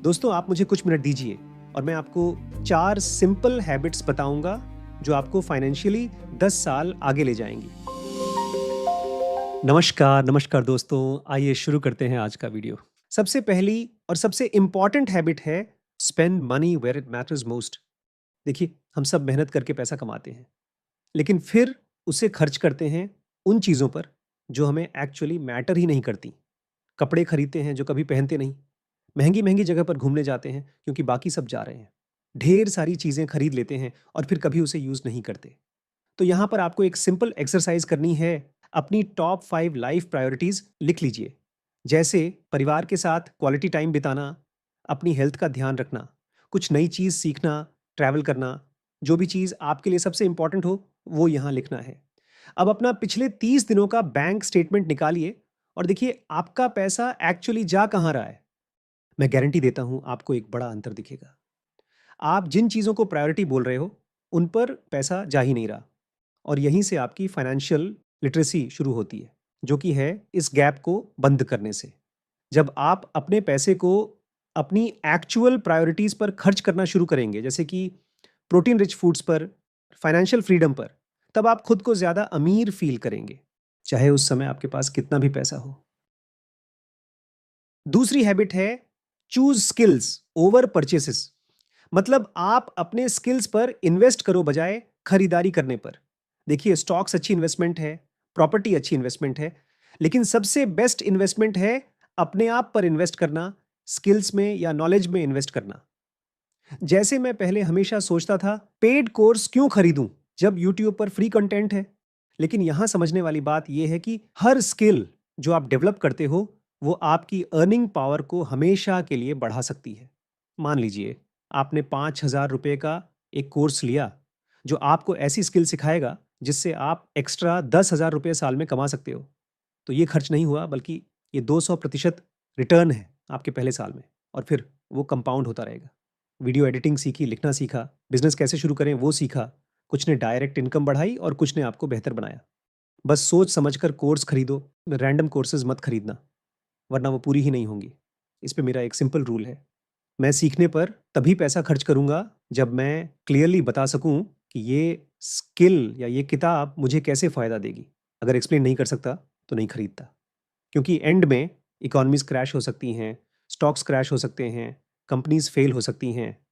दोस्तों, आप मुझे कुछ मिनट दीजिए और मैं आपको 4 सिंपल हैबिट्स बताऊंगा जो आपको फाइनेंशियली 10 साल आगे ले जाएंगी। नमस्कार, नमस्कार दोस्तों। आइए शुरू करते हैं आज का वीडियो। सबसे पहली और सबसे इम्पॉर्टेंट हैबिट है spend money where it matters most. देखिए, हम सब मेहनत करके पैसा कमाते हैं, लेकिन फिर उसे खर्च करते हैं उन चीज़ों पर जो हमें एक्चुअली मैटर ही नहीं करती। कपड़े खरीदते हैं जो कभी पहनते नहीं, महंगी-महंगी जगह पर घूमने जाते हैं क्योंकि बाकी सब जा रहे हैं। ढेर सारी चीज़ें खरीद लेते हैं और फिर कभी उसे यूज़ नहीं करते। तो यहाँ पर आपको एक सिंपल एक्सरसाइज करनी है। अपनी टॉप 5 लाइफ प्रायोरिटीज़ लिख लीजिए। जैसे परिवार के साथ क्वालिटी टाइम बिताना, अपनी हेल्थ का ध्यान रखना, कुछ नई चीज़ सीखना, ट्रैवल करना, जो भी चीज़ आपके लिए सबसे इम्पोर्टेंट हो, वो यहाँ लिखना है। अब अपना पिछले 30 दिनों का बैंक स्टेटमेंट निकालिए और देखिए आपका पैसा एक्चुअली जा कहाँ रहा है। मैं गारंटी देता हूँ आपको एक बड़ा अंतर दिखेगा। आप जिन चीज़ों को प्रायोरिटी बोल रहे हो, उन पर पैसा जा ही नहीं रहा और यहीं से आपकी फाइनेंशियल लिटरेसी शुरू होती है, जो कि है इस गैप को बंद करने से। जब आप अपने पैसे को अपनी एक्चुअल प्रायोरिटीज़ पर खर्च करना शुरू करेंगे, जैसे कि प्रोटीन रिच फूड्स पर, फाइनेंशियल फ्रीडम पर, तब आप खुद को ज़्यादा अमीर फ़ील करेंगे, चाहे उस समय आपके पास कितना भी पैसा हो। दूसरी हैबिट है चूज़ स्किल्स ओवर परचेसेस। मतलब आप अपने स्किल्स पर इन्वेस्ट करो बजाय खरीदारी करने पर। देखिए, स्टॉक्स अच्छी इन्वेस्टमेंट है, प्रॉपर्टी अच्छी इन्वेस्टमेंट है, लेकिन सबसे बेस्ट इन्वेस्टमेंट है अपने आप पर इन्वेस्ट करना, स्किल्स में या नॉलेज में इन्वेस्ट करना। जैसे मैं पहले हमेशा सोचता था, पेड कोर्स क्यों खरीदूं जब यूट्यूब पर फ्री कंटेंट है। लेकिन यहां समझने वाली बात यह है कि हर स्किल जो आप डेवलप करते हो, वो आपकी अर्निंग पावर को हमेशा के लिए बढ़ा सकती है। मान लीजिए, आपने 5,000 रुपए का एक कोर्स लिया जो आपको ऐसी स्किल सिखाएगा जिससे आप एक्स्ट्रा 10,000 रुपये साल में कमा सकते हो। तो ये खर्च नहीं हुआ, बल्कि ये 200% रिटर्न है आपके पहले साल में, और फिर वो कंपाउंड होता रहेगा। वीडियो एडिटिंग सीखी, लिखना सीखा, बिजनेस कैसे शुरू करें वो सीखा। कुछ ने डायरेक्ट इनकम बढ़ाई और कुछ ने आपको बेहतर बनाया। बस सोच समझकर कोर्स खरीदो, रैंडम कोर्सेज मत खरीदना, वरना वो पूरी ही नहीं होंगी। इस पे मेरा एक सिंपल रूल है, मैं सीखने पर तभी पैसा खर्च करूंगा जब मैं क्लियरली बता सकूं कि ये स्किल या ये किताब मुझे कैसे फ़ायदा देगी। अगर एक्सप्लेन नहीं कर सकता तो नहीं खरीदता, क्योंकि एंड में इकोनॉमीज क्रैश हो सकती हैं, स्टॉक्स क्रैश हो सकते हैं, कंपनीज फेल हो सकती हैं,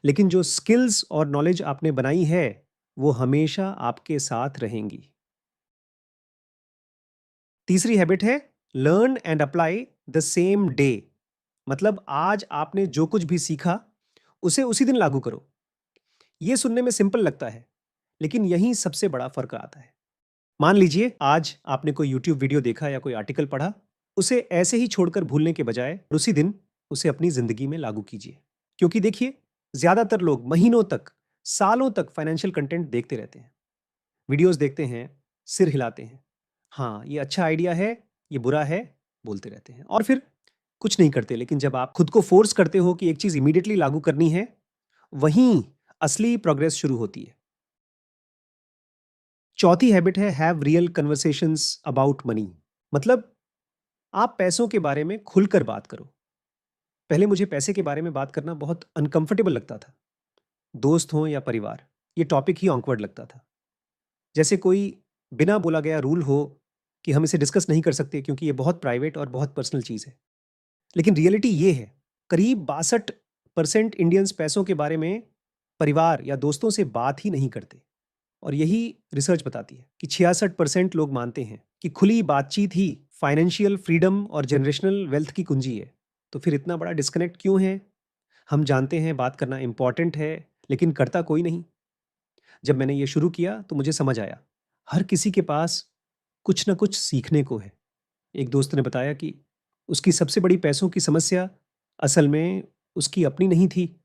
लेकिन जो स्किल्स और नॉलेज आपने बनाई है, वो हमेशा आपके साथ रहेंगी। तीसरी हैबिट है learn and apply the same day. मतलब आज आपने जो कुछ भी सीखा, उसे उसी दिन लागू करो। ये सुनने में सिंपल लगता है, लेकिन यहीं सबसे बड़ा फर्क आता है। मान लीजिए आज आपने कोई यूट्यूब वीडियो देखा या कोई आर्टिकल पढ़ा, उसे ऐसे ही छोड़कर भूलने के बजाय उसी दिन उसे अपनी जिंदगी में लागू कीजिए। क्योंकि देखिए, ज्यादातर लोग महीनों तक, सालों तक फाइनेंशियल कंटेंट देखते रहते हैं, वीडियोस देखते हैं, सिर हिलाते हैं, हाँ ये अच्छा आइडिया है, ये बुरा है, बोलते रहते हैं और फिर कुछ नहीं करते। लेकिन जब आप खुद को फोर्स करते हो कि एक चीज इमीडिएटली लागू करनी है, वहीं असली प्रोग्रेस शुरू होती है। चौथी हैबिट है have real conversations about money. मतलब आप पैसों के बारे में खुलकर बात करो। पहले मुझे पैसे के बारे में बात करना बहुत अनकंफर्टेबल लगता था। दोस्त हो या परिवार, ये टॉपिक ही ऑकवर्ड लगता था। जैसे कोई बिना बोला गया रूल हो कि हम इसे डिस्कस नहीं कर सकते क्योंकि ये बहुत प्राइवेट और बहुत पर्सनल चीज़ है। लेकिन रियलिटी ये है, करीब 62% इंडियंस पैसों के बारे में परिवार या दोस्तों से बात ही नहीं करते। और यही रिसर्च बताती है कि 66% लोग मानते हैं कि खुली बातचीत ही फाइनेंशियल फ्रीडम और जनरेशनल वेल्थ की कुंजी है। तो फिर इतना बड़ा डिस्कनेक्ट क्यों है? हम जानते हैं बात करना इंपॉर्टेंट है, लेकिन करता कोई नहीं। जब मैंने ये शुरू किया तो मुझे समझ आया, हर किसी के पास कुछ ना कुछ सीखने को है। एक दोस्त ने बताया कि उसकी सबसे बड़ी पैसों की समस्या असल में उसकी अपनी नहीं थी।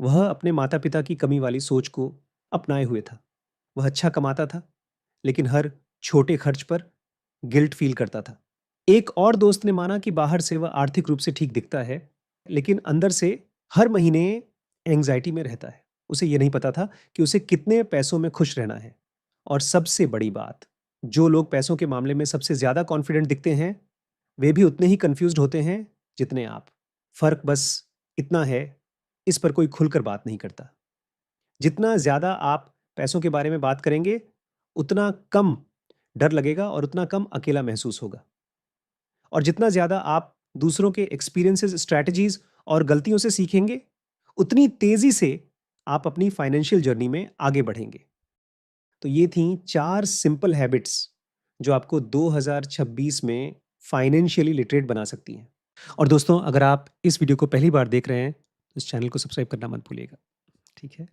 वह अपने माता पिता की कमी वाली सोच को अपनाए हुए था। वह अच्छा कमाता था, लेकिन हर छोटे खर्च पर गिल्ट फील करता था। एक और दोस्त ने माना कि बाहर से वह आर्थिक रूप से ठीक दिखता है, लेकिन अंदर से हर महीने एंग्जाइटी में रहता है। उसे यह नहीं पता था कि उसे कितने पैसों में खुश रहना है। और सबसे बड़ी बात, जो लोग पैसों के मामले में सबसे ज्यादा कॉन्फिडेंट दिखते हैं, वे भी उतने ही कंफ्यूज्ड होते हैं जितने आप। फर्क बस इतना है, इस पर कोई खुलकर बात नहीं करता। जितना ज़्यादा आप पैसों के बारे में बात करेंगे, उतना कम डर लगेगा और उतना कम अकेला महसूस होगा। और जितना ज़्यादा आप दूसरों के एक्सपीरियंसेस, स्ट्रैटेजीज़ और गलतियों से सीखेंगे, उतनी तेज़ी से आप अपनी फाइनेंशियल जर्नी में आगे बढ़ेंगे। तो ये थीं 4 सिंपल हैबिट्स जो आपको 2026 में फाइनेंशियली लिटरेट बना सकती हैं। और दोस्तों, अगर आप इस वीडियो को पहली बार देख रहे हैं, तो इस चैनल को सब्सक्राइब करना मत भूलिएगा। ठीक है?